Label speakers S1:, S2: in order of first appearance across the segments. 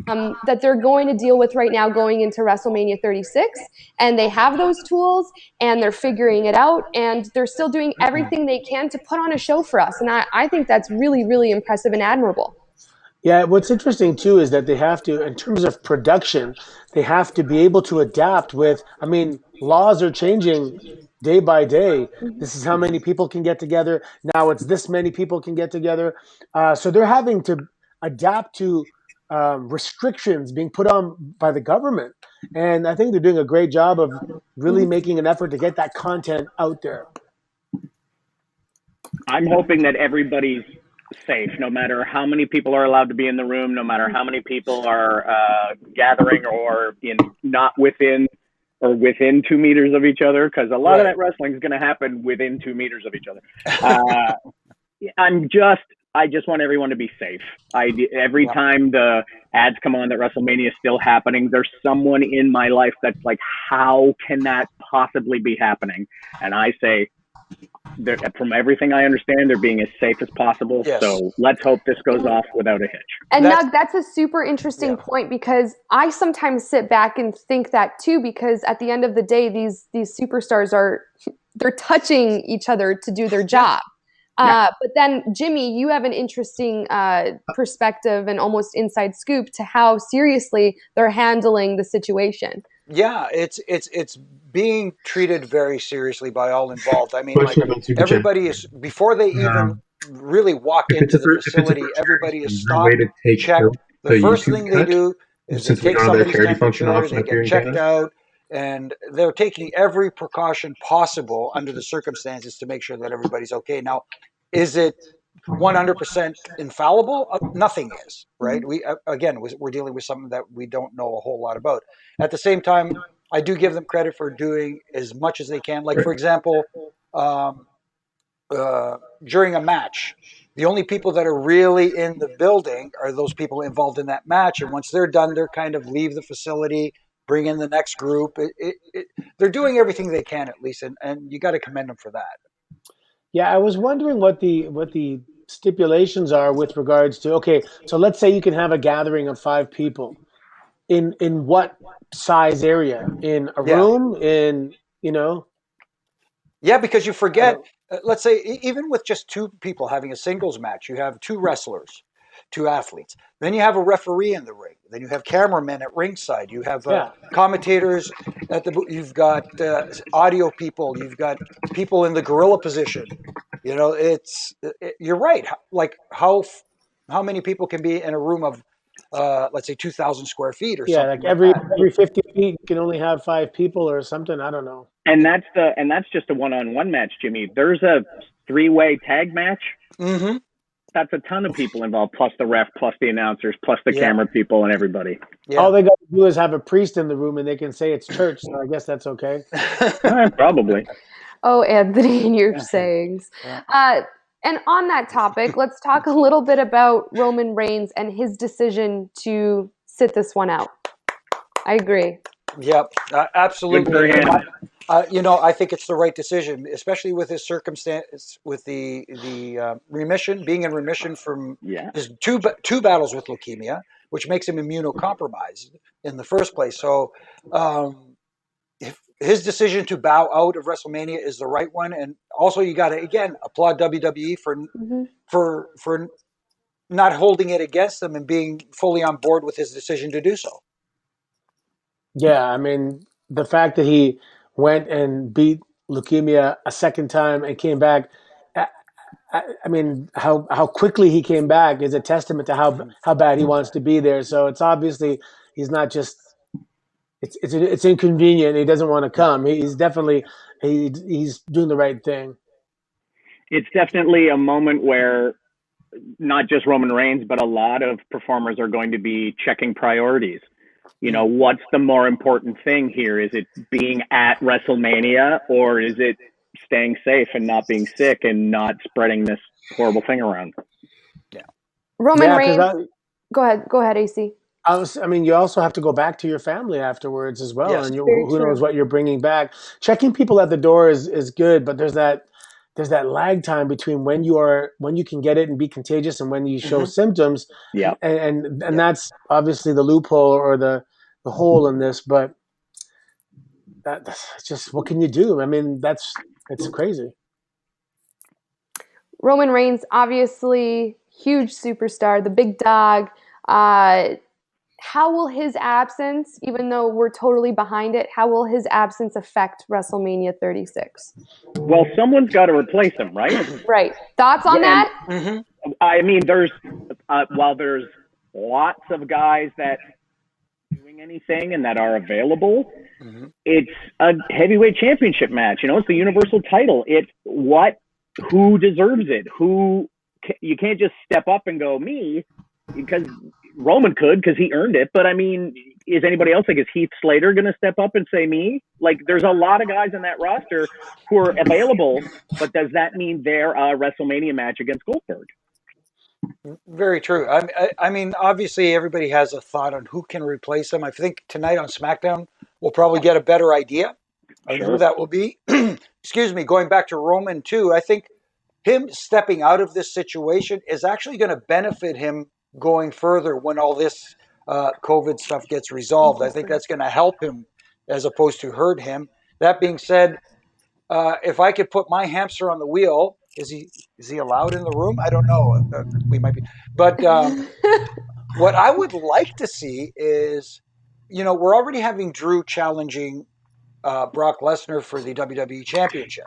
S1: that they're going to deal with right now going into WrestleMania 36. And they have those tools and they're figuring it out and they're still doing everything they can to put on a show for us. And I think that's really, really impressive and admirable.
S2: Yeah, what's interesting too is that they have to, in terms of production, they have to be able to adapt with, I mean, laws are changing day by day. This is how many people can get together. Now it's this many people can get together. So they're having to adapt to restrictions being put on by the government. And I think they're doing a great job of really making an effort to get that content out there.
S3: I'm hoping that everybody's safe, no matter how many people are allowed to be in the room, no matter how many people are gathering or not within or within 2 meters of each other, because a lot of that wrestling is going to happen within 2 meters of each other. I just want everyone to be safe. Every time the ads come on that WrestleMania is still happening, there's someone in my life that's like, how can that possibly be happening? And I say, from everything I understand, they're being as safe as possible. Yes. So let's hope this goes off without a hitch.
S1: And Nug, that's a super interesting point, because I sometimes sit back and think that too, because at the end of the day, these superstars they're touching each other to do their job. But then, Jimmy, you have an interesting perspective and almost inside scoop to how seriously they're handling the situation.
S4: Yeah, it's being treated very seriously by all involved. I mean, like, everybody is, before they even really walk into the facility, everybody is stopped, checked. The first thing they do is they take somebody's temperature, they get checked out, and they're taking every precaution possible under the circumstances to make sure that everybody's okay. Now, is it 100% infallible? Nothing is, right? We're dealing with something that we don't know a whole lot about. At the same time, I do give them credit for doing as much as they can. Like, for example, during a match, the only people that are really in the building are those people involved in that match. And once they're done, they're kind of leave the facility, bring in the next group. They're doing everything they can, at least, and you got to commend them for that.
S2: Yeah, I was wondering what the stipulations are with regards to, okay, so let's say you can have a gathering of 5 people. In what size area? In a room?
S4: Yeah, because you forget, let's say, even with just 2 people having a singles match, you have 2 wrestlers, 2 athletes. Then you have a referee in the ring. Then you have cameramen at ringside. You have commentators you've got audio people. You've got people in the gorilla position. You're right. Like, how many people can be in a room of, let's say, 2,000 square feet or something?
S2: Yeah, like every 50 feet you can only have 5 people or something. I don't know.
S3: And that's just a one-on-one match, Jimmy. There's a 3-way tag match.
S4: Mm-hmm.
S3: That's a ton of people involved, plus the ref, plus the announcers, plus the camera people, and everybody.
S2: Yeah. All they got to do is have a priest in the room, and they can say it's church. So I guess that's okay.
S3: Probably.
S1: Oh, Anthony, and your sayings. And on that topic, let's talk a little bit about Roman Reigns and his decision to sit this one out. I agree.
S4: Yep, absolutely. I think it's the right decision, especially with his circumstance, with the remission, being in remission from his two battles with leukemia, which makes him immunocompromised in the first place. So, if his decision to bow out of WrestleMania is the right one, and also you got to again applaud WWE for not holding it against him and being fully on board with his decision to do so.
S2: Yeah, I mean, the fact that he went and beat leukemia a second time and came back, I mean, how quickly he came back is a testament to how bad he wants to be there. So it's obviously he's not just it's inconvenient. He doesn't want to come. He's definitely he's doing the right thing.
S3: It's definitely a moment where not just Roman Reigns, but a lot of performers are going to be checking priorities. What's the more important thing here? Is it being at WrestleMania, or is it staying safe and not being sick and not spreading this horrible thing around?
S1: Yeah. Roman Reigns. Go ahead, AC.
S2: You also have to go back to your family afterwards as well. Yes, and who knows what you're bringing back. Checking people at the door is good, but there's that there's that lag time between when you can get it and be contagious and when you show symptoms.
S3: Yeah.
S2: And that's obviously the loophole or the hole in this, but that's just, what can you do? I mean, it's crazy.
S1: Roman Reigns, obviously huge superstar, the big dog. How will his absence, even though we're totally behind it, how will his absence affect WrestleMania 36?
S3: Well, someone's got to replace him, right?
S1: Right. Thoughts on that?
S3: I mean, while there's lots of guys that are doing anything and that are available, it's a heavyweight championship match. It's the universal title. Who deserves it? You can't just step up and go, me, because Roman could, because he earned it. But I mean, is anybody else, like, is Heath Slater going to step up and say me? Like, there's a lot of guys in that roster who are available, but does that mean they're a WrestleMania match against Goldberg?
S4: Very true. I mean, obviously, everybody has a thought on who can replace him. I think tonight on SmackDown, we'll probably get a better idea of who that will be. Excuse me. Going back to Roman, too, I think him stepping out of this situation is actually going to benefit him going further when all this COVID stuff gets resolved. I think that's going to help him as opposed to hurt him. That being said, if I could put my hamster on the wheel, is he allowed in the room? I don't know. We might be. But what I would like to see is, we're already having Drew challenging Brock Lesnar for the WWE Championship.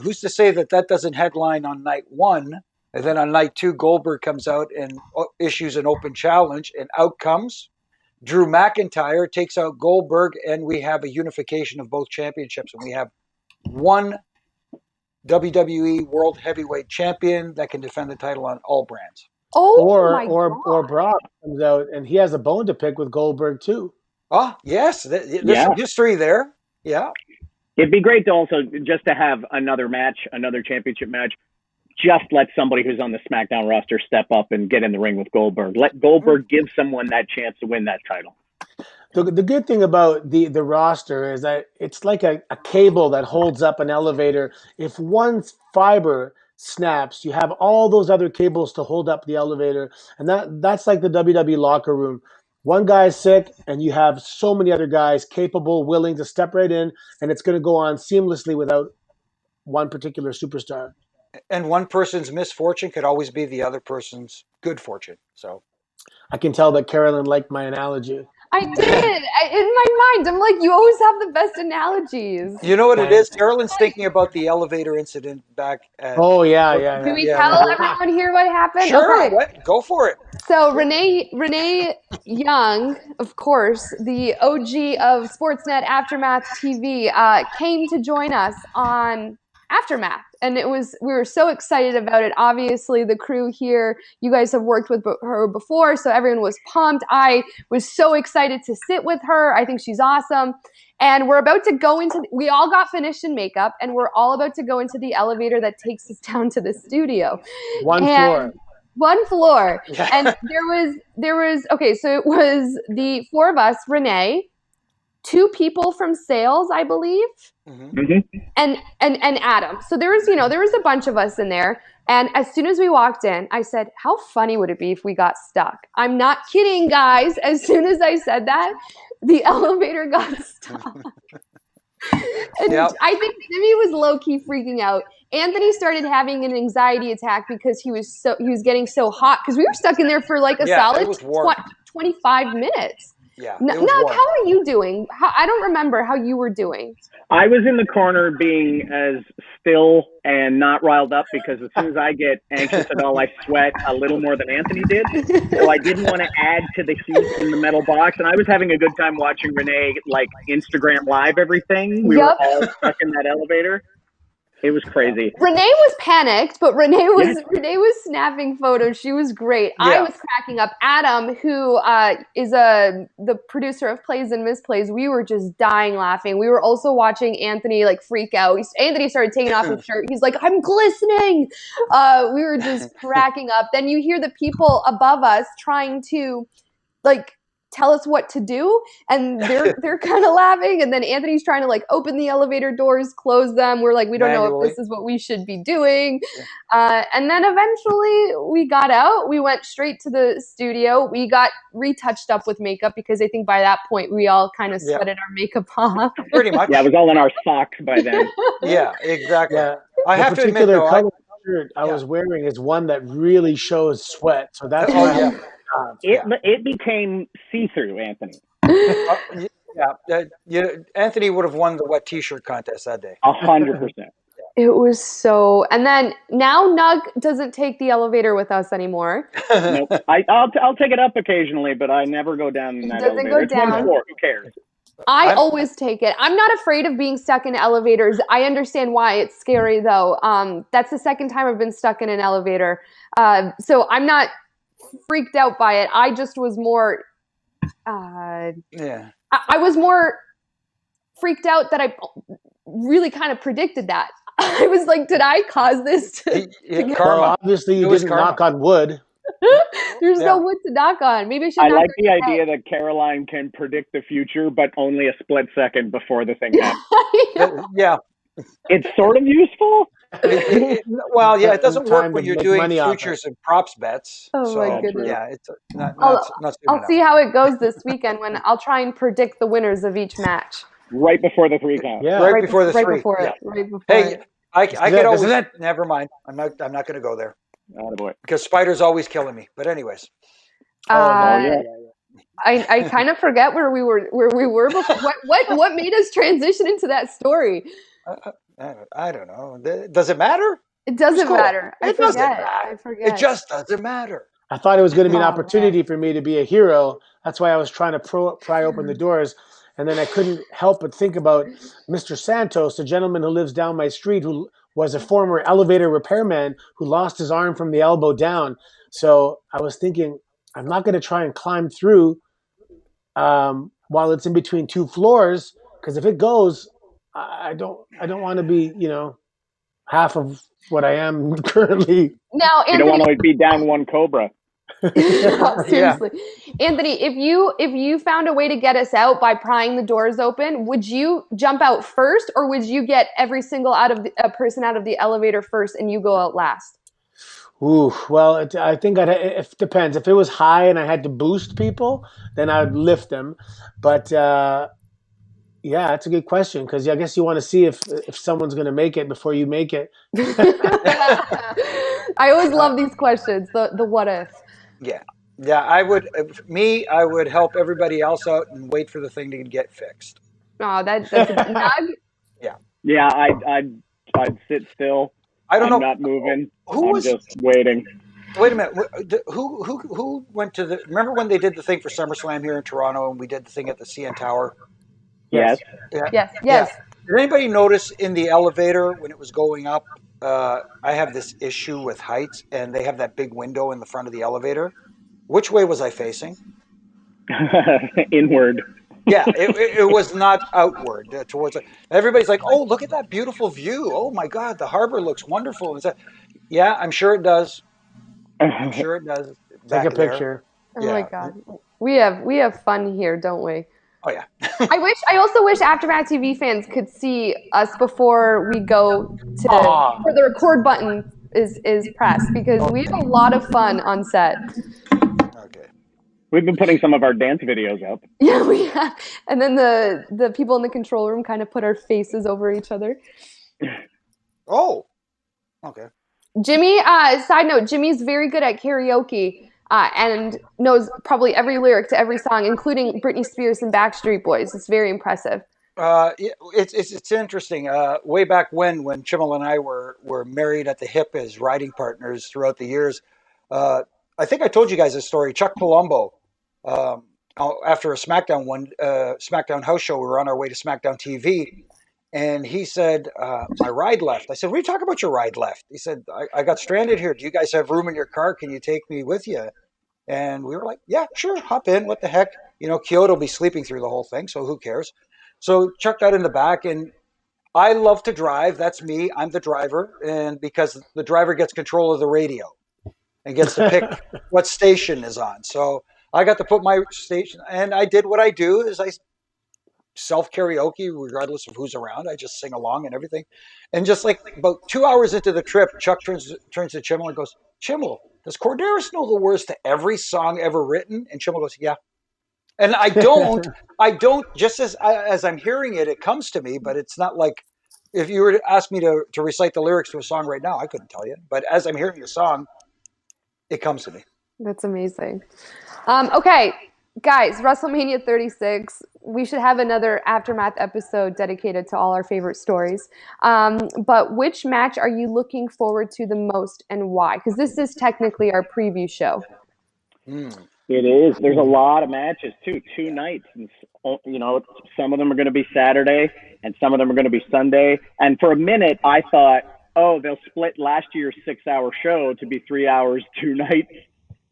S4: Who's to say that doesn't headline on night one, and then on night two, Goldberg comes out and issues an open challenge, and out comes Drew McIntyre, takes out Goldberg, and we have a unification of both championships, and we have one WWE World Heavyweight Champion that can defend the title on all brands.
S2: Or Brock comes out and he has a bone to pick with Goldberg too.
S4: Oh, yes. There's some history there. Yeah.
S3: It'd be great to also just to have another match, another championship match. Just let somebody who's on the SmackDown roster step up and get in the ring with Goldberg. Let Goldberg give someone that chance to win that title.
S2: The good thing about the roster is that it's like a cable that holds up an elevator. If one fiber snaps, you have all those other cables to hold up the elevator. And that's like the WWE locker room. One guy's sick, and you have so many other guys capable, willing to step right in, and it's going to go on seamlessly without one particular superstar.
S4: And one person's misfortune could always be the other person's good fortune. So
S2: I can tell that Carolyn liked my analogy.
S1: I did. In my mind, I'm like, you always have the best analogies.
S4: You know what it is? Carolyn's thinking about the elevator incident back at...
S2: Oh, yeah.
S1: Can we tell everyone here what happened?
S4: Sure, okay. Go for it.
S1: So Renee Young, of course, the OG of Sportsnet Aftermath TV, came to join us on Aftermath, and we were so excited about it. Obviously, the crew here, you guys have worked with her before, so everyone was pumped. I was so excited to sit with her. I think she's awesome. And we're about to go we all got finished in makeup, and we're all about to go into the elevator that takes us down to the studio. One floor.
S4: Yeah.
S1: And there was okay, so it was the four of us, Renee, two people from sales, I believe, and Adam. So there was a bunch of us in there. And as soon as we walked in, I said, how funny would it be if we got stuck? I'm not kidding, guys. As soon as I said that, the elevator got stuck. And I think Jimmy was low-key freaking out. Anthony started having an anxiety attack because he was getting so hot, because we were stuck in there for like a solid 25 minutes.
S4: Yeah.
S1: Now, how are you doing? I don't remember how you were doing.
S3: I was in the corner being as still and not riled up, because as soon as I get anxious at all, I sweat a little more than Anthony did. So I didn't want to add to the heat in the metal box. And I was having a good time watching Renee like Instagram live everything. We were all stuck in that elevator. It was crazy.
S1: Renee was panicked, but Renee was snapping photos. She was great. Yeah. I was cracking up. Adam, who is the producer of Plays and Misplays, we were just dying laughing. We were also watching Anthony like freak out. Anthony started taking off his shirt. He's like, I'm glistening. We were just cracking up. Then you hear the people above us trying to like tell us what to do, and they're kind of laughing, and then Anthony's trying to like open the elevator doors, close them. We're like, we don't know if this is what we should be doing. And then eventually we got out. We went straight to the studio. We got retouched up with makeup because I think by that point we all kind of sweated our makeup off.
S4: Pretty much.
S3: Yeah, it was all in our socks by then.
S4: Yeah, exactly.
S2: Yeah.
S4: I have to admit, though,
S2: color shirt I was wearing is one that really shows sweat. So that's why
S3: it became see-through, Anthony.
S4: Anthony would have won the wet T-shirt contest that day.
S3: 100%.
S1: It was so, and then now Nug doesn't take the elevator with us anymore.
S3: Nope. I'll take it up occasionally, but I never go down in that elevator.
S1: Go down.
S3: It's 1 floor. Who cares?
S1: I always take it. I'm not afraid of being stuck in elevators. I understand why it's scary though. That's the second time I've been stuck in an elevator. So I'm not freaked out by it. I just was more, I was more freaked out that I really kind of predicted that. I was like, did I cause this?
S2: Well, obviously you didn't knock on wood.
S1: There's no wood to knock on. Maybe I should.
S3: I like the idea that Caroline can predict the future, but only a split second before the thing happens.
S4: Yeah.
S3: It's sort of useful.
S4: Well, yeah, it doesn't work when you're doing futures and props bets.
S1: Oh my goodness.
S4: Yeah, it's not
S1: I'll see how it goes this weekend when I'll try and predict the winners of each match.
S3: Right before the 3 count.
S2: Yeah.
S4: Right before the
S1: right
S4: 3.
S1: Before it. Right before
S4: hey,
S1: it.
S4: I could always. Never mind. I'm not going to go there.
S3: Oh boy.
S4: Because Spider's always killing me. But anyways.
S1: I kind of forget where we were before. What made us transition into that story?
S4: I don't know. Does it matter?
S1: It doesn't matter. I forget.
S4: It just doesn't matter.
S2: I thought it was going to be an opportunity for me to be a hero. That's why I was trying to pry open the doors. And then I couldn't help but think about Mr. Santos, the gentleman who lives down my street, who was a former elevator repairman who lost his arm from the elbow down. So I was thinking, I'm not going to try and climb through while it's in between 2 floors, because if it goes, I don't want to be, half of what I am currently.
S1: Now, Anthony,
S3: you don't want to be down one cobra.
S1: No, seriously. Anthony, if you found a way to get us out by prying the doors open, would you jump out first, or would you get every single person out of the elevator first and you go out last?
S2: Ooh, well, I think it depends. If it was high and I had to boost people, then I'd lift them. But yeah, that's a good question, because I guess you want to see if someone's going to make it before you make it.
S1: I always love these questions. The what if.
S4: Yeah. I would help everybody else out and wait for the thing to get fixed.
S1: Oh, that's a Nug?
S3: Yeah, I'd sit still.
S4: I don't know.
S3: I'm not moving.
S4: I'm
S3: just waiting.
S4: Wait a minute. Who went to the? Remember when they did the thing for SummerSlam here in Toronto, and we did the thing at the CN Tower?
S3: Yes.
S1: Yes.
S4: Did anybody notice in the elevator when it was going up? I have this issue with heights, and they have that big window in the front of the elevator. Which way was I facing?
S3: Inward.
S4: Yeah, it was not outward towards. Everybody's like, "Oh, look at that beautiful view! Oh my God, the harbor looks wonderful." And yeah, I'm sure it does. I'm sure it does.
S2: Take a picture.
S1: Oh my God, we have fun here, don't we?
S4: Oh yeah.
S1: I also wish Aftermath TV fans could see us before we go to where the record button is pressed, because we have a lot of fun on set.
S4: Okay.
S3: We've been putting some of our dance videos up.
S1: Yeah, we have. And then the people in the control room kind of put our faces over each other.
S4: Oh. Okay.
S1: Jimmy, side note, Jimmy's very good at karaoke. And knows probably every lyric to every song, including Britney Spears and Backstreet Boys. It's very impressive.
S4: It's interesting. Way back when Chimmel and I were married at the hip as riding partners throughout the years, I think I told you guys a story. Chuck Palumbo, after a SmackDown house show, we were on our way to SmackDown TV, and he said, "My ride left." I said, "What are you talking about? Your ride left?" He said, I got stranded here. Do you guys have room in your car? Can you take me with you?" And we were like, "Yeah, sure, hop in. What the heck? Kyoto will be sleeping through the whole thing, so who cares?" So Chuck got in the back, and I love to drive. That's me. I'm the driver, and because the driver gets control of the radio and gets to pick what station is on. So I got to put my station, and I did what I do is I self karaoke regardless of who's around. I just sing along and everything. And just like about 2 hours into the trip, Chuck turns to Chimmel and goes, Chimmel, does Corderis know the words to every song ever written? And Chimmel goes, yeah. And I don't. Just as I'm hearing it, it comes to me, but it's not like if you were to ask me to recite the lyrics to a song right now, I couldn't tell you. But as I'm hearing the song, it comes to me.
S1: That's amazing. Okay, guys, WrestleMania 36. We should have another Aftermath episode dedicated to all our favorite stories. But which match are you looking forward to the most and why? Because this is technically our preview show.
S3: It is. There's a lot of matches too. 2 nights, and some of them are going to be Saturday, and some of them are going to be Sunday. And for a minute, I thought, oh, they'll split last year's 6-hour show to be 3 hours, 2 nights.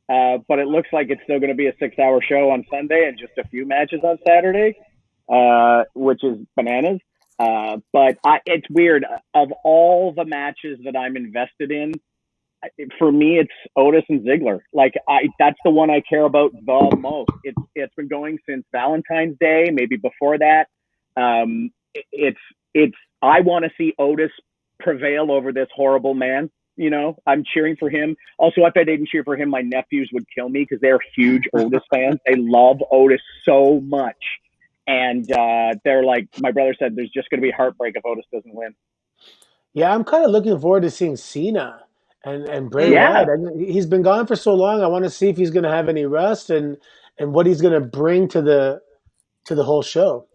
S3: But it looks like it's still going to be a 6-hour show on Sunday and just a few matches on Saturday, which is bananas. But it's weird. Of all the matches that I'm invested in, for me, it's Otis and Ziggler. That's the one I care about the most. It's been going since Valentine's Day, maybe before that. I want to see Otis prevail over this horrible man. I'm cheering for him. Also, if I didn't cheer for him, my nephews would kill me because they're huge Otis fans. They love Otis so much. And they're like, my brother said, there's just going to be heartbreak if Otis doesn't win.
S2: Yeah, I'm kind of looking forward to seeing Cena and Bray Wyatt. He's been gone for so long. I want to see if he's going to have any rust and what he's going to bring to the whole show.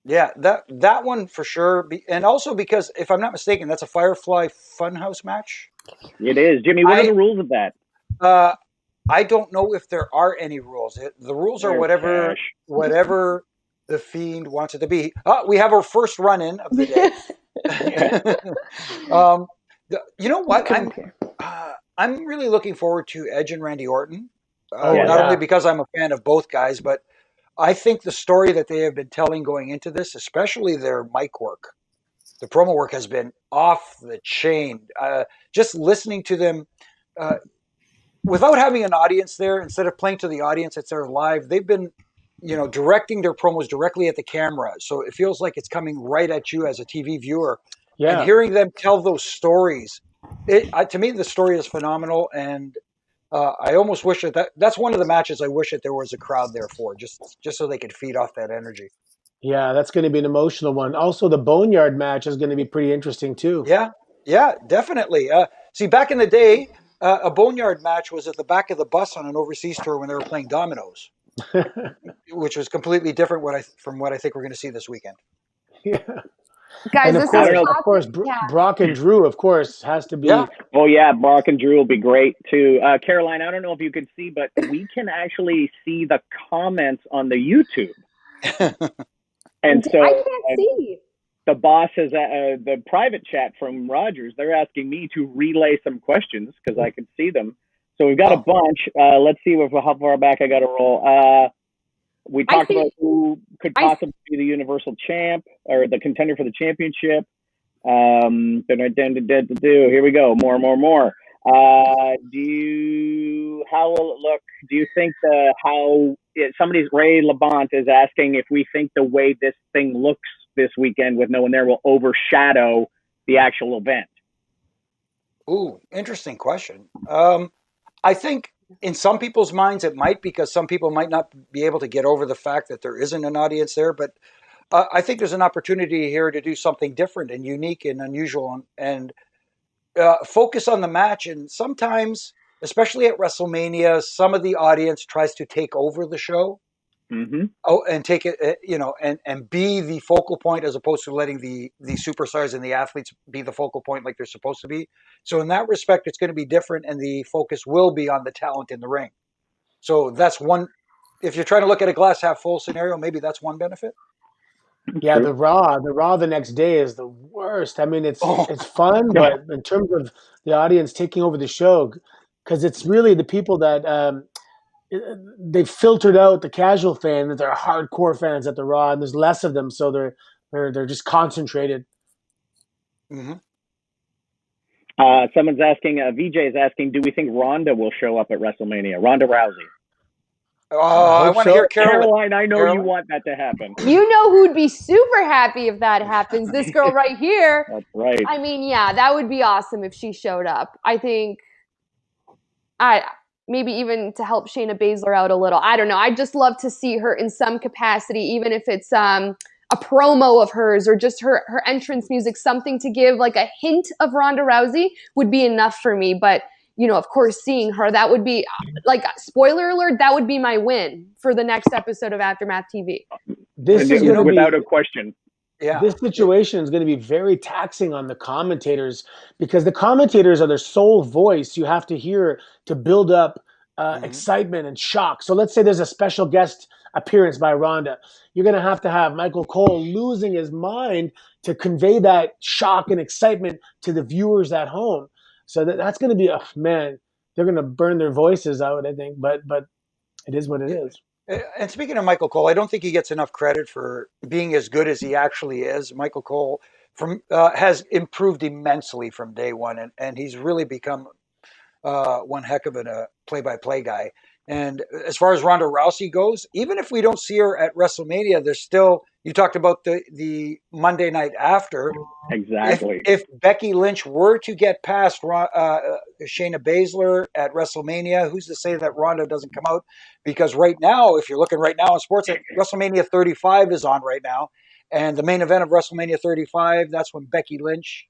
S4: Yeah, that one for sure. And also because, if I'm not mistaken, that's a Firefly Funhouse match.
S3: It is. Jimmy, what are the rules of that?
S4: I don't know if there are any rules. The rules are whatever the Fiend wants it to be. We have our first run-in of the day. You know what? I'm really looking forward to Edge and Randy Orton. Not only because I'm a fan of both guys, but I think the story that they have been telling going into this, especially their mic work, the promo work has been off the chain. Just listening to them without having an audience there, instead of playing to the audience that's there live, they've been, directing their promos directly at the camera. So it feels like it's coming right at you as a TV viewer. Yeah. And hearing them tell those stories, to me, the story is phenomenal. And I almost wish that's one of the matches I wish that there was a crowd there for, just so they could feed off that energy.
S2: Yeah, that's going to be an emotional one. Also, the Boneyard match is going to be pretty interesting too.
S4: Yeah, definitely. See, back in the day, a Boneyard match was at the back of the bus on an overseas tour when they were playing dominoes, which was completely different from what I think we're going to see this weekend.
S2: Yeah.
S1: Guys,
S2: and of course, Brock and Drew, of course, has to be.
S3: Yeah. Oh, yeah, Brock and Drew will be great, too. Caroline, I don't know if you can see, but we can actually see the comments on the YouTube. And so
S1: I can't see.
S3: The boss has the private chat from Rogers. They're asking me to relay some questions because I can see them. So we've got a bunch. Let's see how far back I got to roll. We talked about who could possibly be the Universal Champ or the contender for the championship. Here we go. More. How will it look? Do you think somebody's Ray Labont is asking if we think the way this thing looks this weekend with no one there will overshadow the actual event?
S4: Ooh, interesting question. I think in some people's minds it might, because some people might not be able to get over the fact that there isn't an audience there. But I think there's an opportunity here to do something different and unique and unusual and focus on the match. And sometimes, especially at WrestleMania, some of the audience tries to take over the show.
S3: Mm-hmm.
S4: And take it, and be the focal point, as opposed to letting the superstars and the athletes be the focal point like they're supposed to be. So in that respect, it's going to be different, and the focus will be on the talent in the ring. So that's one. If you're trying to look at a glass half full scenario, maybe that's one benefit.
S2: Yeah, the Raw the next day is the worst. I mean, it's fun, but in terms of the audience taking over the show, because it's really the people that. They filtered out the casual fan that they're hardcore fans at the Raw, and there's less of them, so they're just concentrated.
S4: Mm-hmm.
S3: Someone's asking, VJ is asking, do we think Ronda will show up at WrestleMania? Ronda Rousey.
S4: Oh,
S2: I
S4: I
S2: hope
S4: want to
S2: so.
S4: hear Caroline.
S3: Caroline, I know
S4: Caroline?
S3: you want that to happen.
S1: You know who'd be super happy if that happens? This girl right here.
S3: That's right.
S1: I mean, yeah, that would be awesome if she showed up. I think maybe even to help Shayna Baszler out a little. I don't know. I'd just love to see her in some capacity, even if it's a promo of hers or just her entrance music, something to give like a hint of Ronda Rousey would be enough for me. But, you know, of course, seeing her, that would be like, spoiler alert, that would be my win for the next episode of Aftermath TV.
S2: This is going to
S3: Without
S2: be
S3: a question.
S4: Yeah.
S2: this situation is going to be very taxing on the commentators because the commentators are their sole voice you have to hear to build up excitement and shock. So let's say there's a special guest appearance by Ronda. You're going to have Michael Cole losing his mind to convey that shock and excitement to the viewers at home. So that's going to be, man, they're going to burn their voices out, I think. But it is what it is.
S4: And speaking of Michael Cole, I don't think he gets enough credit for being as good as he actually is. Michael Cole has improved immensely from day one, and he's really become one heck of a play-by-play guy. And as far as Ronda Rousey goes, even if we don't see her at WrestleMania, there's still, you talked about the Monday night after.
S3: Exactly.
S4: If Becky Lynch were to get past Shayna Baszler at WrestleMania, who's to say that Ronda doesn't come out? Because right now, if you're looking right now in sports, WrestleMania 35 is on right now. And the main event of WrestleMania 35, that's when Becky Lynch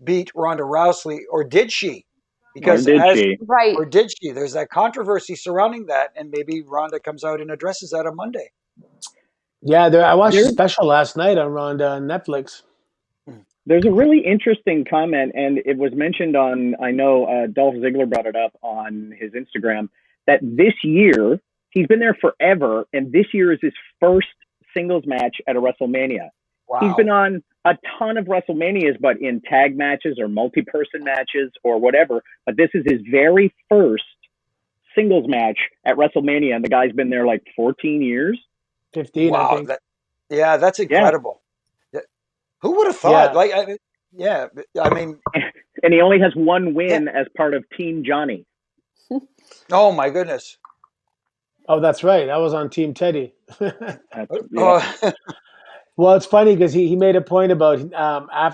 S4: beat Ronda Rousey. Or did she? Because
S1: Right.
S4: Or did she? There's that controversy surrounding that, and maybe Ronda comes out and addresses that on Monday.
S2: Yeah, I watched a special last night on Ronda on Netflix.
S3: There's a really interesting comment, and it was mentioned on, I know Dolph Ziggler brought it up on his Instagram, that this year, he's been there forever, and this year is his first singles match at a WrestleMania.
S4: Wow.
S3: He's been on a ton of WrestleManias, but in tag matches or multi-person matches or whatever. But this is his very first singles match at WrestleMania, and the guy's been there like 14 years.
S2: 15,
S4: wow,
S2: I think.
S4: That's incredible. Yeah. Who would have thought?
S2: Yeah.
S4: I mean,
S3: and he only has one win as part of Team Johnny.
S4: Oh my goodness.
S2: Oh, that's right. That was on Team Teddy. Well, it's funny because he made a point about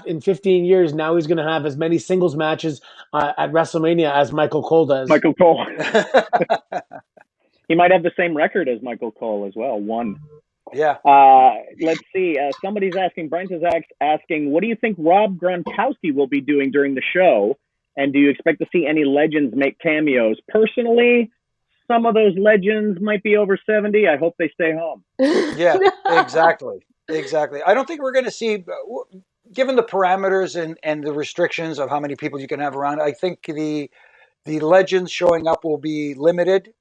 S2: in 15 years now he's going to have as many singles matches at WrestleMania as Michael Cole does.
S3: Michael Cole. He might have the same record as Michael Cole as well. One.
S4: Yeah.
S3: Let's see. Somebody's asking, Brent is asking, what do you think Rob Gronkowski will be doing during the show? And do you expect to see any legends make cameos? Personally, some of those legends might be over 70. I hope they stay home.
S4: Yeah, exactly. Exactly. I don't think we're going to see, given the parameters and the restrictions of how many people you can have around, I think the legends showing up will be limited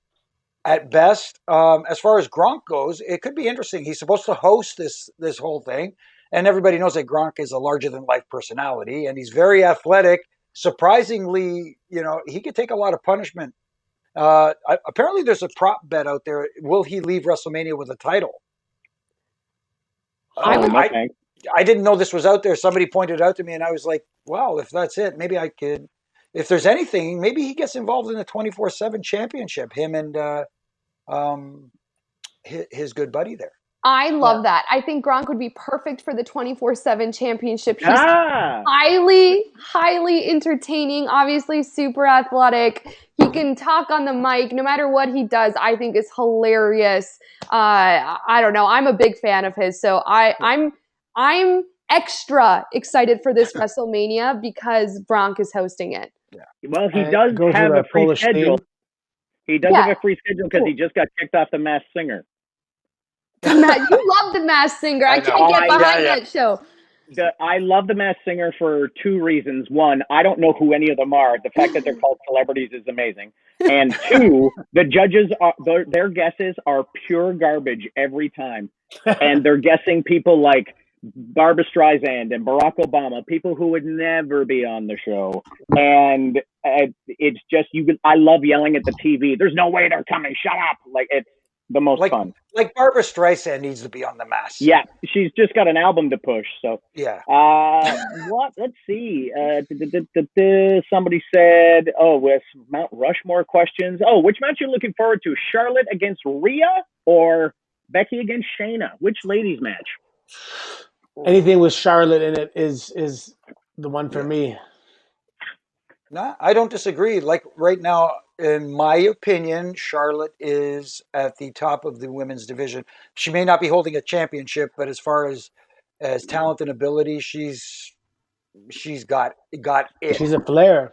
S4: at best. As far as Gronk goes, it could be interesting. He's supposed to host this whole thing, and everybody knows that Gronk is a larger-than-life personality, and he's very athletic. Surprisingly, he could take a lot of punishment. Apparently, there's a prop bet out there. Will he leave WrestleMania with a title? I didn't know this was out there. Somebody pointed it out to me, and I was like, wow, if that's it, maybe I could. If there's anything, maybe he gets involved in the 24/7 championship, him and his good buddy there.
S1: I love that. I think Gronk would be perfect for the 24/7 championship. He's highly, highly entertaining, obviously super athletic. He can talk on the mic no matter what he does. I think is hilarious. I don't know. I'm a big fan of his. So I'm extra excited for this WrestleMania because Gronk is hosting it.
S3: Yeah. Well, he does have a free schedule. He does have a free schedule because he just got kicked off The Masked Singer.
S1: You love The Masked Singer. I can't get behind that show.
S3: I love The Masked Singer for two reasons. One, I don't know who any of them are. The fact that they're called celebrities is amazing. And two, the judges, their guesses are pure garbage every time. And they're guessing people like Barbra Streisand and Barack Obama, people who would never be on the show. And it's just, I love yelling at the TV. There's no way they're coming. Shut up. the most fun.
S4: Like Barbara Streisand needs to be on The Masked Singer.
S3: Yeah, she's just got an album to push. So
S4: yeah.
S3: What? Let's see. Somebody said, "Oh, with Mount Rushmore questions. Oh, which match you looking forward to? Charlotte against Rhea or Becky against Shayna? Which ladies match?"
S2: Anything with Charlotte in it is the one for me.
S4: No, I don't disagree. Like right now, in my opinion, Charlotte is at the top of the women's division. She may not be holding a championship, but as far as talent and ability, she's got it.
S2: She's a player.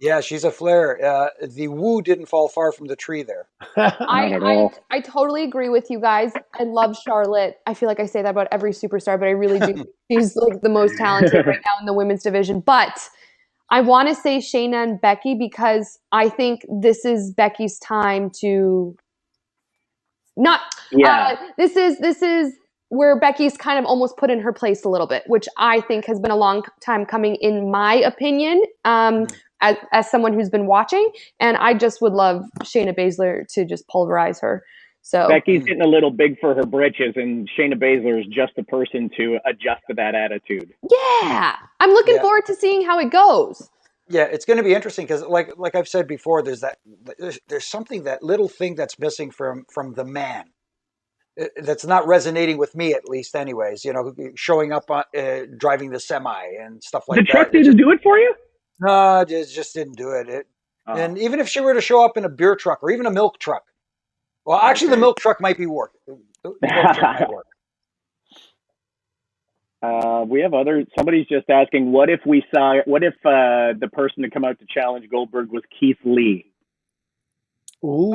S4: Yeah, she's a flair. The woo didn't fall far from the tree there.
S3: Not at all.
S1: I totally agree with you guys. I love Charlotte. I feel like I say that about every superstar, but I really do. She's like the most talented right now in the women's division. But I want to say Shayna and Becky because I think this is Becky's time to not. This is where Becky's kind of almost put in her place a little bit, which I think has been a long time coming, in my opinion. As someone who's been watching, and I just would love Shayna Baszler to just pulverize her. So
S3: Becky's getting a little big for her britches, and Shayna Baszler is just the person to adjust to that attitude.
S1: Yeah, I'm looking forward to seeing how it goes.
S4: Yeah, it's going to be interesting because, like I've said before, there's something, that little thing that's missing from the man. That's not resonating with me, at least, anyways. You know, showing up on driving the semi and stuff like that.
S3: The truck didn't do it for you?
S4: No, it just didn't do it. And even if she were to show up in a beer truck or even a milk truck, well, actually, the milk truck might be work. The milk truck might work.
S3: We have somebody's just asking, what if the person to come out to challenge Goldberg was Keith Lee?
S2: Ooh.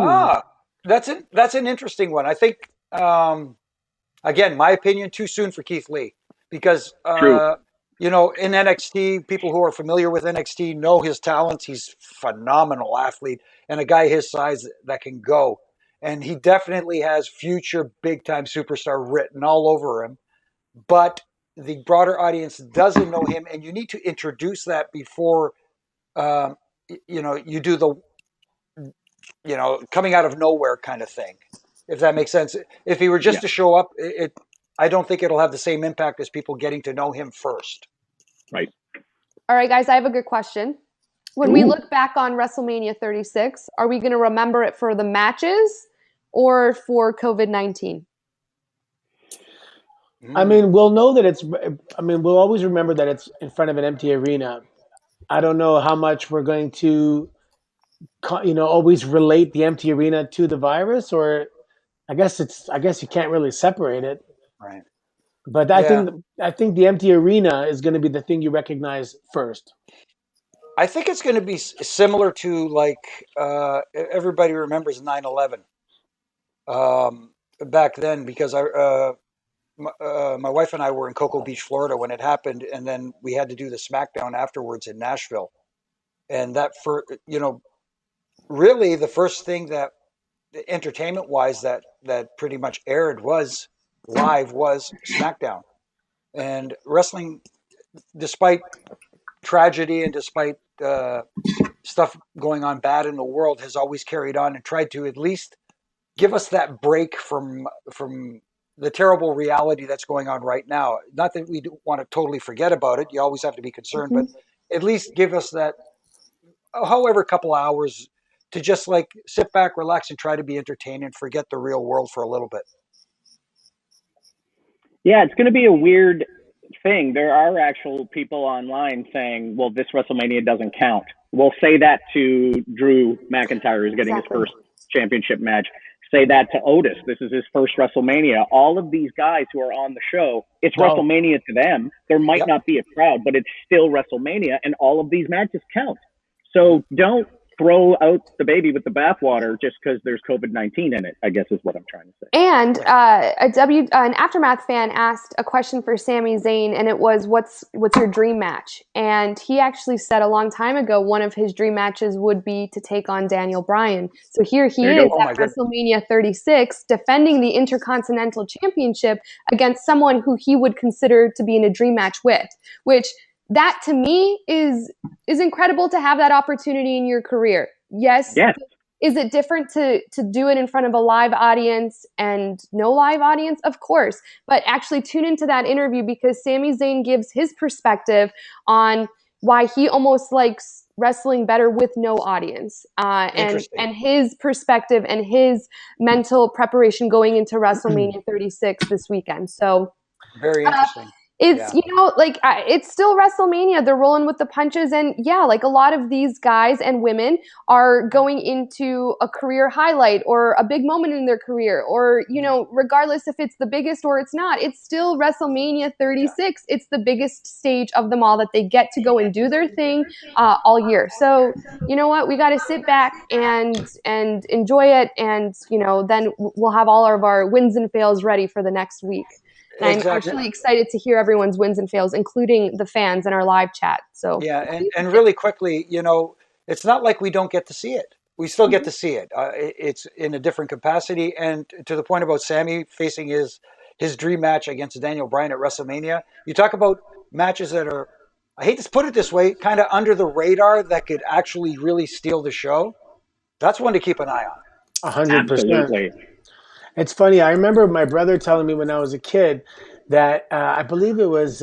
S4: That's an interesting one. I think, again, my opinion, too soon for Keith Lee because, you know, in NXT, people who are familiar with NXT know his talents. He's a phenomenal athlete and a guy his size that can go. And he definitely has future big-time superstar written all over him. But the broader audience doesn't know him, and you need to introduce that before, you know, you do the, you know, coming out of nowhere kind of thing, if that makes sense. If he were just to show up, I don't think it'll have the same impact as people getting to know him first.
S3: Right.
S1: All right, guys, I have a good question. When we look back on WrestleMania 36, are we going to remember it for the matches or for COVID-19?
S2: I mean, we'll know that we'll always remember that it's in front of an empty arena. I don't know how much we're going to, always relate the empty arena to the virus, or I guess you can't really separate it.
S4: Right.
S2: But I think the empty arena is going to be the thing you recognize first.
S4: I think it's going to be similar to everybody remembers 9/11 back then, because my wife and I were in Cocoa Beach, Florida when it happened, and then we had to do the SmackDown afterwards in Nashville. And that really the first thing that entertainment wise that pretty much aired was SmackDown. And wrestling, despite tragedy and despite stuff going on bad in the world, has always carried on and tried to at least give us that break from the terrible reality that's going on right now. Not that we want to totally forget about it. You always have to be concerned, but at least give us that, however, couple hours to just sit back, relax, and try to be entertained and forget the real world for a little bit.
S3: Yeah, it's going to be a weird thing. There are actual people online saying, well, this WrestleMania doesn't count. We'll say that to Drew McIntyre, who's getting his first championship match. Say that to Otis. This is his first WrestleMania. All of these guys who are on the show, it's WrestleMania to them. There might not be a crowd, but it's still WrestleMania, and all of these matches count. So don't throw out the baby with the bathwater just because there's COVID-19 in it, I guess is what I'm trying to say.
S1: And an Aftermath fan asked a question for Sami Zayn, and it was, what's your dream match? And he actually said a long time ago one of his dream matches would be to take on Daniel Bryan. So here he is at WrestleMania 36 defending the Intercontinental Championship against someone who he would consider to be in a dream match with, which that to me is incredible to have that opportunity in your career. Yes. Is it different to do it in front of a live audience and no live audience? Of course. But actually tune into that interview because Sami Zayn gives his perspective on why he almost likes wrestling better with no audience, and his perspective and his mental preparation going into WrestleMania 36 this weekend. So
S4: very interesting.
S1: It's, it's still WrestleMania. They're rolling with the punches. And yeah, like a lot of these guys and women are going into a career highlight or a big moment in their career, or, regardless if it's the biggest or it's not, it's still WrestleMania 36. Yeah. It's the biggest stage of them all that they get to go and do their thing all year. So, you know what? We got to sit back and enjoy it. And, then we'll have all of our wins and fails ready for the next week. And exactly. I'm actually excited to hear everyone's wins and fails, including the fans in our live chat. So
S4: yeah, and really quickly, it's not like we don't get to see it. We still get to see it. It's in a different capacity. And to the point about Sami facing his dream match against Daniel Bryan at WrestleMania, you talk about matches that are, I hate to put it this way, kind of under the radar that could actually really steal the show. That's one to keep an eye on.
S2: 100%.
S3: Absolutely.
S2: It's funny. I remember my brother telling me when I was a kid that I believe it was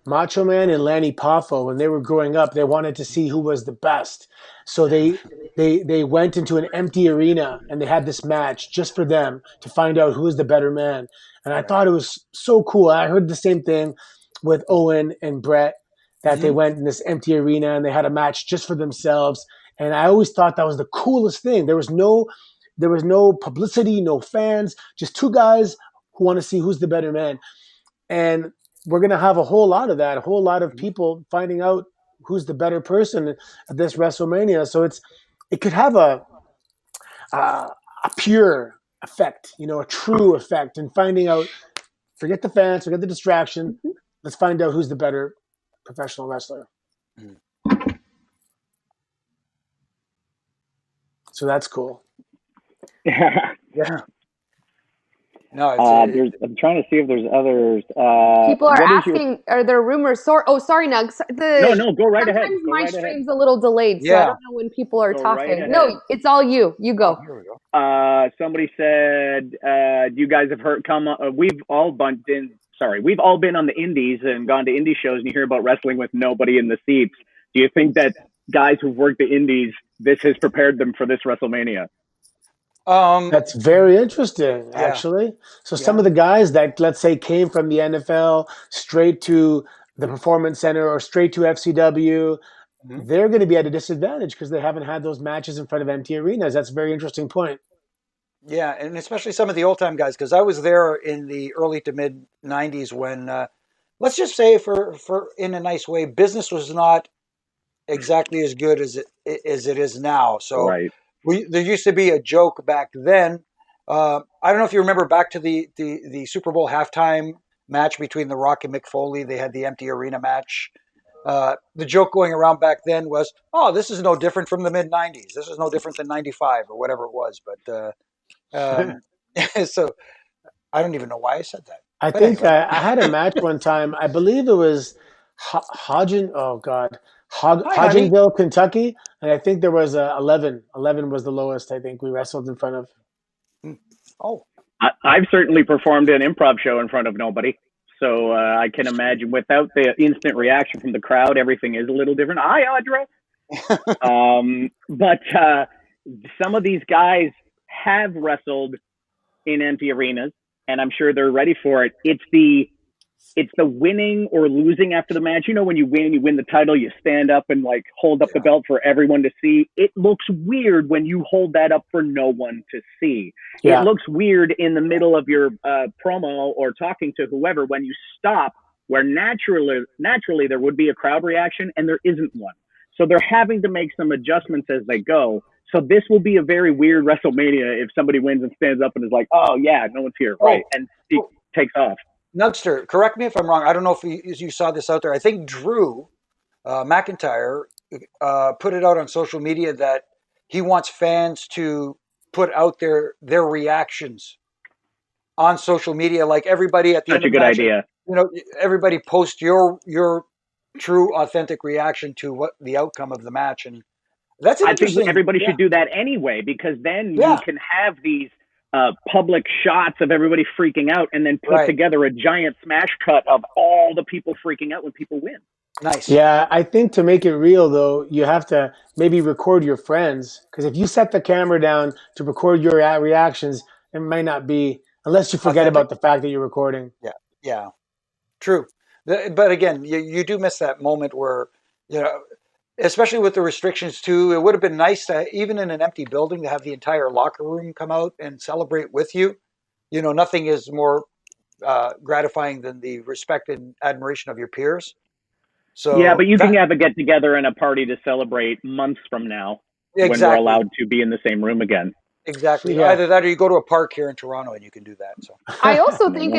S2: Macho Man and Lanny Poffo, when they were growing up, they wanted to see who was the best. So they went into an empty arena and they had this match just for them to find out who was the better man. And I thought it was so cool. I heard the same thing with Owen and Brett, that they went in this empty arena and they had a match just for themselves. And I always thought that was the coolest thing. There was no publicity, no fans, just two guys who want to see who's the better man. And we're going to have a whole lot of that, a whole lot of people finding out who's the better person at this WrestleMania. So it could have a pure effect, a true effect, and finding out, forget the fans, forget the distraction. Let's find out who's the better professional wrestler. So that's cool.
S4: Yeah. No,
S3: I'm trying to see if there's others.
S1: People are asking, are there rumors? Sorry, Nugs.
S3: No, go right ahead.
S1: Sometimes my stream's a little delayed, so I don't know when people are talking.
S3: Right,
S1: no, it's all you. You go.
S4: Here we go.
S3: Somebody said, you guys have heard, we've all been on the indies and gone to indie shows, and you hear about wrestling with nobody in the seats. Do you think that guys who've worked the indies, this has prepared them for this WrestleMania?
S2: That's very interesting, actually. So some of the guys that, let's say, came from the NFL straight to the Performance Center or straight to FCW, they're going to be at a disadvantage because they haven't had those matches in front of empty arenas. That's a very interesting point.
S4: Yeah, and especially some of the old-time guys, because I was there in the early to mid-'90s when, let's just say, for in a nice way, business was not exactly as good as it is now. So there used to be a joke back then. I don't know if you remember back to the Super Bowl halftime match between The Rock and Mick Foley. They had the empty arena match. The joke going around back then was, "Oh, this is no different from the mid-'90s. This is no different than '95 or whatever it was." But so I don't even know why I said that.
S2: I think anyway. I had a match one time. I believe it was Hodgenville, Kentucky, and I think there was 11. 11 was the lowest I think we wrestled in front of.
S4: Oh,
S3: I've certainly performed an improv show in front of nobody, so I can imagine without the instant reaction from the crowd, everything is a little different. Hi, Audra. But some of these guys have wrestled in empty arenas, and I'm sure they're ready for it. It's the winning or losing after the match. When you win the title, you stand up and hold up the belt for everyone to see. It looks weird when you hold that up for no one to see. Yeah. It looks weird in the middle of your promo or talking to whoever when you stop, where naturally there would be a crowd reaction and there isn't one. So they're having to make some adjustments as they go. So this will be a very weird WrestleMania if somebody wins and stands up and is like, "Oh yeah, no one's here," right? And it takes off.
S4: Nugster, correct me if I'm wrong. I don't know if you saw this out there. I think Drew McIntyre put it out on social media that he wants fans to put out their reactions on social media, like everybody at the end of the match. Such a good idea. Everybody post your true, authentic reaction to what the outcome of the match. And That's
S3: I think
S4: interesting.
S3: everybody should do that anyway, because then
S4: Yeah.
S3: you can have these public shots of everybody freaking out and then put together a giant smash cut of all the people freaking out when people win.
S4: Nice.
S2: Yeah, I think to make it real, though, you have to maybe record your friends. Because if you set the camera down to record your reactions, it might not be, unless you forget about the fact that you're recording.
S4: Yeah, yeah, true. But again, you do miss that moment where, you know, especially with the restrictions too, it would have been nice to, even in an empty building, to have the entire locker room come out and celebrate with you. You know, nothing is more gratifying than the respect and admiration of your peers. So
S3: yeah, but you can have a get together and a party to celebrate months from now when we're allowed to be in the same room again.
S4: Exactly. Yeah. Either that or you go to a park here in Toronto and you can do that. So
S1: I also think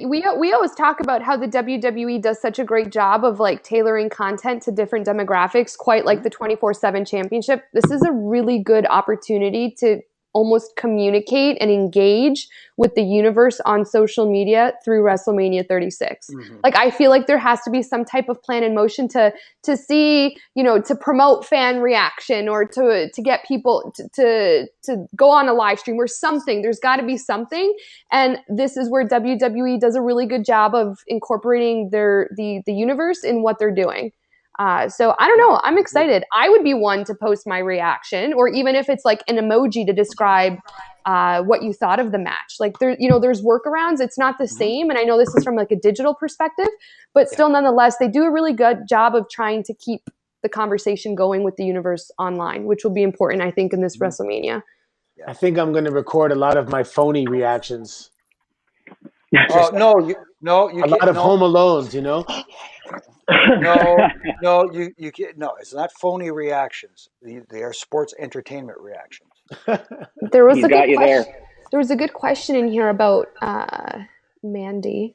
S1: we always talk about how the WWE does such a great job of like tailoring content to different demographics, quite like the 24/7 championship. This is a really good opportunity to almost communicate and engage with the universe on social media through WrestleMania 36. Mm-hmm. Like, I feel like there has to be some type of plan in motion to see, you know, to promote fan reaction or to get people to go on a live stream or something. There's got to be something. And this is where WWE does a really good job of incorporating the universe in what they're doing. So I don't know. I'm excited. I would be one to post my reaction, or even if it's like an emoji to describe what you thought of the match. Like there's workarounds. It's not the same, and I know this is from like a digital perspective, but still, nonetheless, they do a really good job of trying to keep the conversation going with the universe online, which will be important, I think, in this WrestleMania.
S2: I think I'm going to record a lot of my phony reactions.
S4: Oh no, you
S2: a lot of Home Alones, you know.
S4: No, you can't. No, it's not phony reactions. They are sports entertainment reactions.
S1: There was a good question. There was a good question in here about Mandy.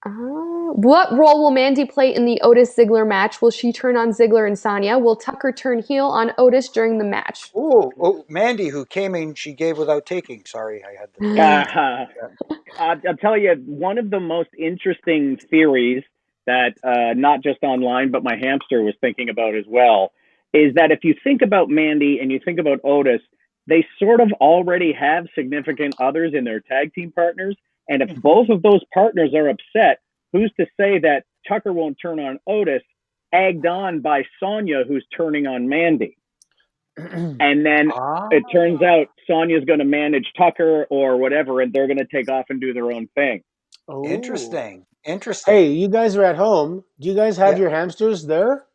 S1: What role will Mandy play in the Otis Ziggler match? Will she turn on Ziggler and Sonya? Will Tucker turn heel on Otis during the match?
S4: Oh, Mandy, who came in, she gave without taking. Sorry, I had
S3: the. I'll tell you, one of the most interesting theories that not just online, but my hamster was thinking about as well, is that if you think about Mandy and you think about Otis, they sort of already have significant others in their tag team partners. And if both of those partners are upset, who's to say that Tucker won't turn on Otis, egged on by Sonya, who's turning on Mandy? And then it turns out Sonya's going to manage Tucker or whatever, and they're going to take off and do their own thing.
S4: Oh. Interesting.
S2: Hey, you guys are at home. Do you guys have your hamsters there?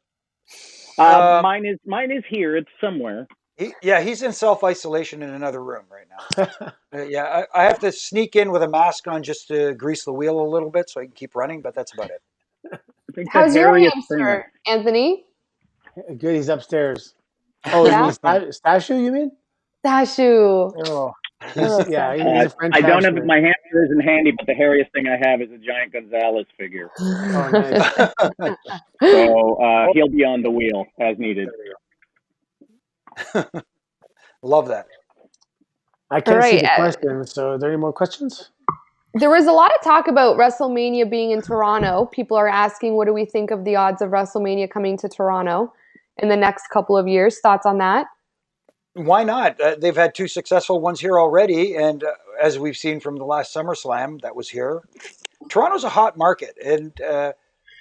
S3: Mine is here. It's somewhere.
S4: He's in self-isolation in another room right now. I have to sneak in with a mask on just to grease the wheel a little bit so I can keep running, but that's about it.
S1: How's your hamster, Anthony?
S2: Good, he's upstairs. Oh, you mean Stashu, you mean?
S1: Stashu.
S2: Oh, he's a French
S3: I don't have, my hamster isn't handy, but the hairiest thing I have is a giant Gonzalez figure.
S2: Oh, nice.
S3: So he'll be on the wheel as needed.
S4: Love that.
S2: I can't see the question, so are there any more questions?
S1: There was a lot of talk about WrestleMania being in Toronto. People are asking, what do we think of the odds of WrestleMania coming to Toronto in the next couple of years? Thoughts on that?
S4: Why not? They've had 2 successful ones here already, and as we've seen from the last SummerSlam that was here, Toronto's a hot market and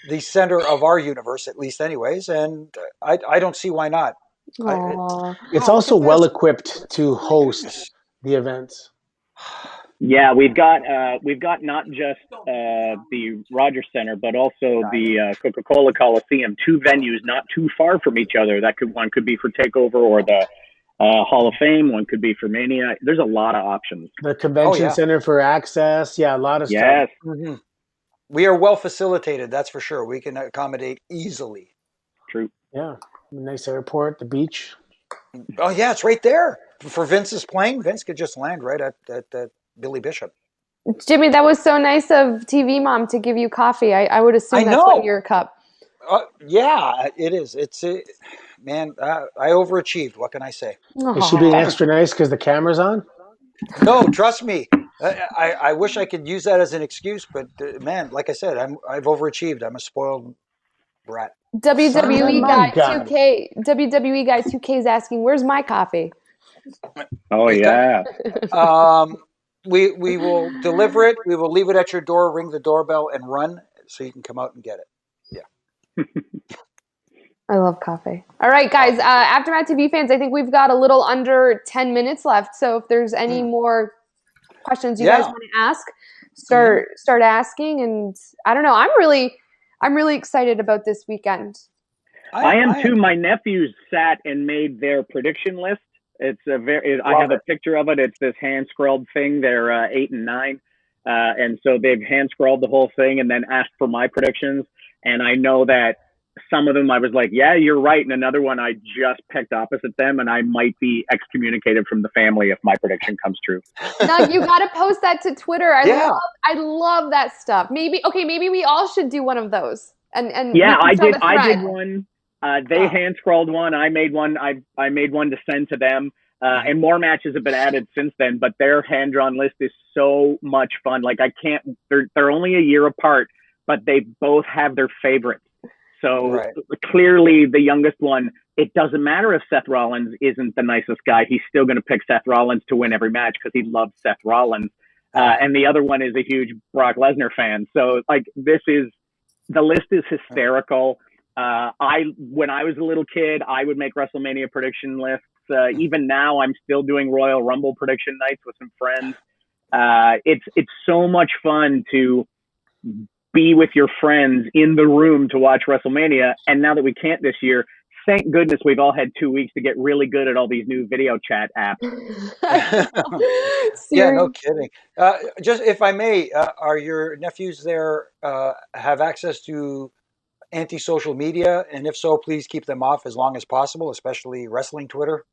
S4: the center of our universe, at least anyways, and I don't see why not.
S2: It's also well equipped to host the events.
S3: Yeah, we've got not just the Rogers Center, but also the Coca-Cola Coliseum, 2 venues not too far from each other. One could be for TakeOver or the Hall of Fame. One could be for Mania. There's a lot of options.
S2: The convention center for access. Yeah, a lot of stuff.
S4: Mm-hmm. We are well facilitated, that's for sure. We can accommodate easily.
S3: True.
S2: Yeah. Nice airport, the beach.
S4: Oh, yeah, it's right there. For Vince's plane, Vince could just land right at Billy Bishop.
S1: Jimmy, that was so nice of TV Mom to give you coffee. I would assume that's what your cup.
S4: Yeah, it is. It's man, I overachieved. What can I say?
S2: Is she being extra nice because the camera's on?
S4: No, trust me. I wish I could use that as an excuse, but man, like I said, I've overachieved. I'm a spoiled Brat.
S1: WWE
S2: my
S1: guy
S2: God.
S1: 2K. WWE guy 2K is asking, "Where's my coffee?"
S3: Oh yeah.
S4: We will deliver it. We will leave it at your door, ring the doorbell, and run so you can come out and get it. Yeah.
S1: I love coffee. All right, guys. Aftermath TV fans, I think we've got a little under 10 minutes left. So if there's any more questions you guys want to ask, start asking. And I don't know. I'm really excited about this weekend.
S3: I am too. My nephews sat and made their prediction list. It's I have a picture of it. It's this hand scrawled thing. They're 8 and 9, and so they've hand scrawled the whole thing and then asked for my predictions. And I know that some of them I was like, yeah, you're right. And another one I just picked opposite them, and I might be excommunicated from the family if my prediction comes true.
S1: No, you got to post that to Twitter. I love that stuff. Maybe we all should do one of those. And
S3: yeah, I did one. They hand scrawled one. I made one. I made one to send to them. And more matches have been added since then. But their hand drawn list is so much fun. Like I can't. They're only a year apart, but they both have their favorites. So clearly, the youngest one. It doesn't matter if Seth Rollins isn't the nicest guy. He's still going to pick Seth Rollins to win every match because he loves Seth Rollins. And the other one is a huge Brock Lesnar fan. So like the list is hysterical. When I was a little kid, I would make WrestleMania prediction lists. Even now, I'm still doing Royal Rumble prediction nights with some friends. It's so much fun to be with your friends in the room to watch WrestleMania. And now that we can't this year, thank goodness we've all had 2 weeks to get really good at all these new video chat apps.
S4: Yeah, no kidding. Just if I may, are your nephews there have access to anti-social media? And if so, please keep them off as long as possible, especially wrestling Twitter.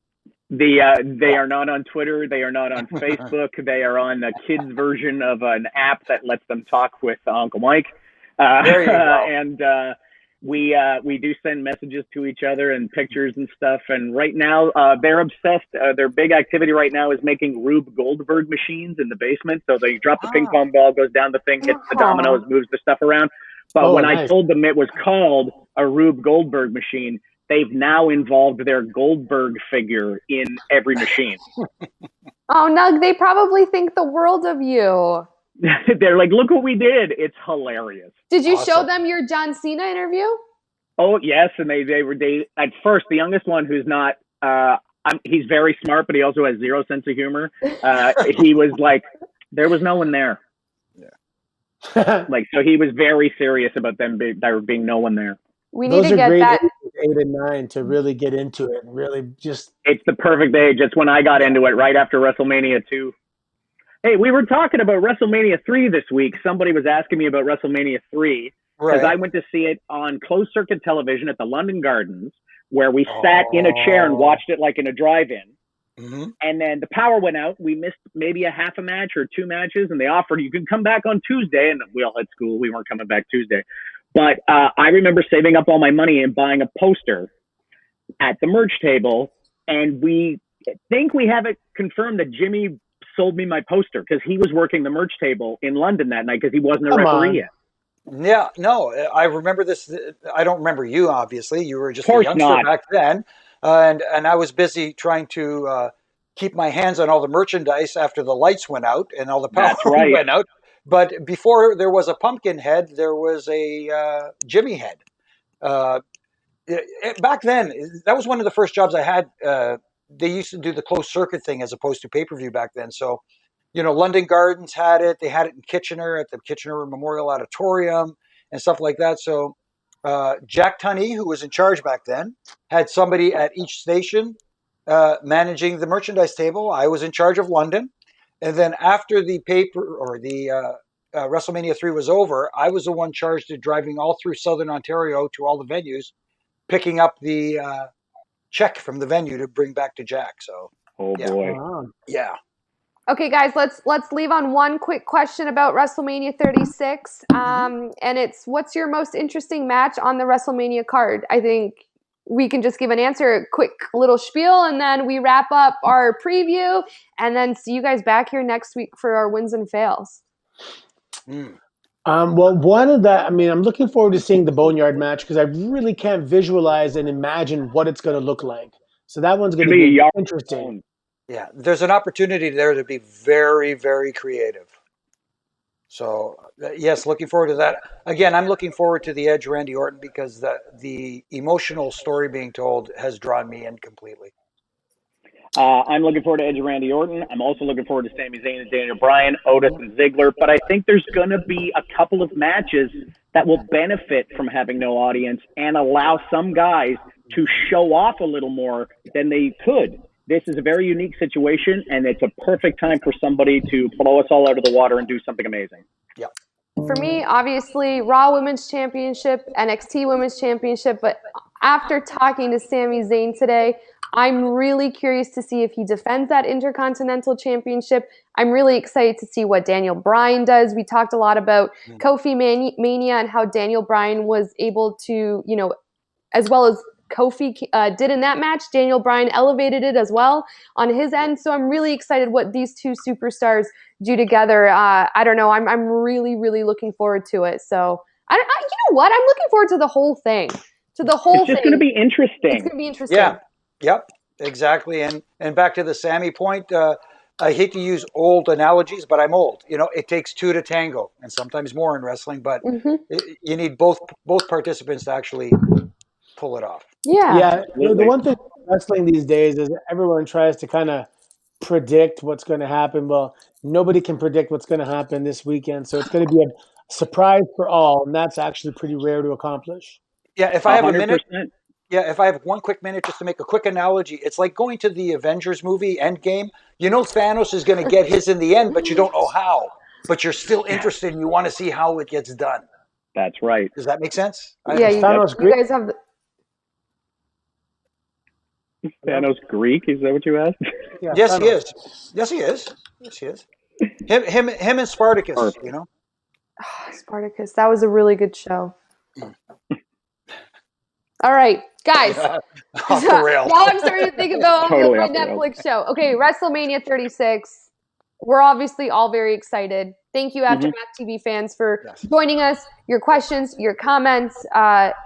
S3: They are not on Twitter. They are not on Facebook. They are on a kid's version of an app that lets them talk with Uncle Mike.
S4: There you go.
S3: And we do send messages to each other and pictures and stuff. And right now they're obsessed. Their big activity right now is making Rube Goldberg machines in the basement. So they drop the ping pong ball, goes down the thing, hits the dominoes, moves the stuff around. But when I told them it was called a Rube Goldberg machine, they've now involved their Goldberg figure in every machine.
S1: Oh, Nug, they probably think the world of you.
S3: They're like, look what we did. It's hilarious.
S1: Did you show them your John Cena interview?
S3: Oh, yes. And they at first, the youngest one who's not, he's very smart, but he also has zero sense of humor. He was like, there was no one there. Yeah. So he was very serious about there being no one there.
S1: We need to get that.
S2: 8 and 9 to really get into it and really just.
S3: It's the perfect age. It's when I got into it, right after WrestleMania 2. Hey, we were talking about WrestleMania 3 this week. Somebody was asking me about WrestleMania 3 because I went to see it on closed circuit television at the London Gardens, where we sat in a chair and watched it like in a drive-in. Mm-hmm. And then the power went out. We missed maybe a half a match or 2 matches, and they offered you can come back on Tuesday. And we all had school. We weren't coming back Tuesday. But I remember saving up all my money and buying a poster at the merch table. And we think we have it confirmed that Jimmy sold me my poster because he was working the merch table in London that night because he wasn't a referee yet.
S4: Yeah, no, I remember this. I don't remember you, obviously. You were just a youngster back then. And I was busy trying to keep my hands on all the merchandise after the lights went out and all the power went out. But before there was a pumpkin head, there was a Jimmy head. Back then, that was one of the first jobs I had. They used to do the closed circuit thing as opposed to pay-per-view back then. So, London Gardens had it. They had it in Kitchener at the Kitchener Memorial Auditorium and stuff like that. So Jack Tunney, who was in charge back then, had somebody at each station managing the merchandise table. I was in charge of London. And then after the WrestleMania 3 was over, I was the one charged of driving all through Southern Ontario to all the venues, picking up the check from the venue to bring back to Jack. So,
S3: boy.
S4: Yeah.
S1: Okay, guys, let's leave on one quick question about WrestleMania 36. And it's, what's your most interesting match on the WrestleMania card? I think we can just give an answer, a quick little spiel, and then we wrap up our preview, and then see you guys back here next week for our wins and fails.
S2: Well, one of the, I mean, I'm looking forward to seeing the Boneyard match because I really can't visualize and imagine what it's going to look like. So that one's going
S3: Should
S2: to
S3: be a
S2: be
S3: yard
S2: interesting.
S3: zone.
S4: Yeah, there's an opportunity there to be very, very creative. So yes, looking forward to that. Again, I'm looking forward to the Edge Randy Orton because the emotional story being told has drawn me in completely.
S3: I'm looking forward to Edge and Randy Orton. I'm also looking forward to Sami Zayn and Daniel Bryan, Otis and Ziggler. But I think there's going to be a couple of matches that will benefit from having no audience and allow some guys to show off a little more than they could. This is a very unique situation, and it's a perfect time for somebody to blow us all out of the water and do something amazing.
S4: Yeah.
S1: For me, obviously, Raw Women's Championship, NXT Women's Championship, but after talking to Sami Zayn today, I'm really curious to see if he defends that Intercontinental Championship. I'm really excited to see what Daniel Bryan does. We talked a lot about Kofi Mania and how Daniel Bryan was able to, as well as Kofi did in that match, Daniel Bryan elevated it as well on his end. So I'm really excited what these two superstars do together. I don't know. I'm really, really looking forward to it. So you know what? I'm looking forward to the whole thing.
S3: It's just going to be interesting.
S1: It's going to be interesting.
S4: Yeah. Yep. Exactly. And back to the Sammy point. I hate to use old analogies, but I'm old. It takes two to tango, and sometimes more in wrestling. But you need both participants to actually pull it off.
S1: Yeah.
S2: The one thing with wrestling these days is everyone tries to kind of predict what's going to happen. Well, nobody can predict what's going to happen this weekend, so it's going to be a surprise for all, and that's actually pretty rare to accomplish.
S4: Yeah, if I have
S3: 100%.
S4: a minute. Yeah, if I have 1 quick minute just to make a quick analogy, it's like going to the Avengers movie Endgame. Thanos is going to get his in the end, but you don't know how. But you're still interested and you want to see how it gets done.
S3: That's right.
S4: Does that make sense?
S1: Yeah, you guys have
S3: Thanos Greek? Is that what you asked?
S2: Yeah,
S4: yes,
S2: Thanos.
S4: he is. Yes, he is. Yes, he is. Him and Spartacus.
S3: Perfect.
S1: Spartacus. That was a really good show. All right, guys.
S4: Yeah. Off the rail.
S1: Now I'm starting to think about
S3: Totally
S1: my
S3: off the rails.
S1: Netflix show. Okay, WrestleMania 36. We're obviously all very excited. Thank you, Aftermath TV fans, for joining us. Your questions, your comments.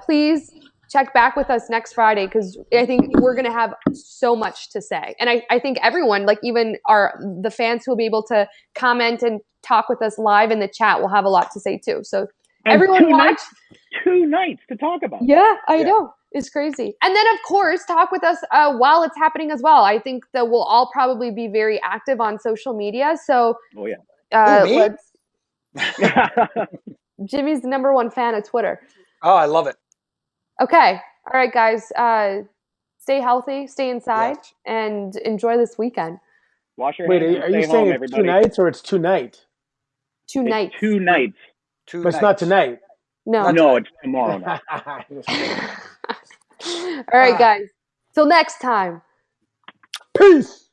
S1: Please check back with us next Friday because I think we're going to have so much to say. And I think everyone, like even the fans who will be able to comment and talk with us live in the chat will have a lot to say too. So
S3: And
S1: everyone watch.
S3: 2 nights to talk about.
S1: Yeah, I know. It's crazy. And then, of course, talk with us while it's happening as well. I think that we'll all probably be very active on social media. So, Jimmy's the #1 fan of Twitter.
S4: Oh, I love it.
S1: Okay. All right, guys. Stay healthy, stay inside, and enjoy this weekend.
S3: Wash your
S2: hands.
S3: Wait,
S2: are you saying it's everybody. 2 nights or it's 2 nights?
S1: 2 nights.
S3: 2 nights.
S2: But it's not tonight.
S3: No, it's tomorrow night.
S1: All right, guys. Till next time.
S2: Peace.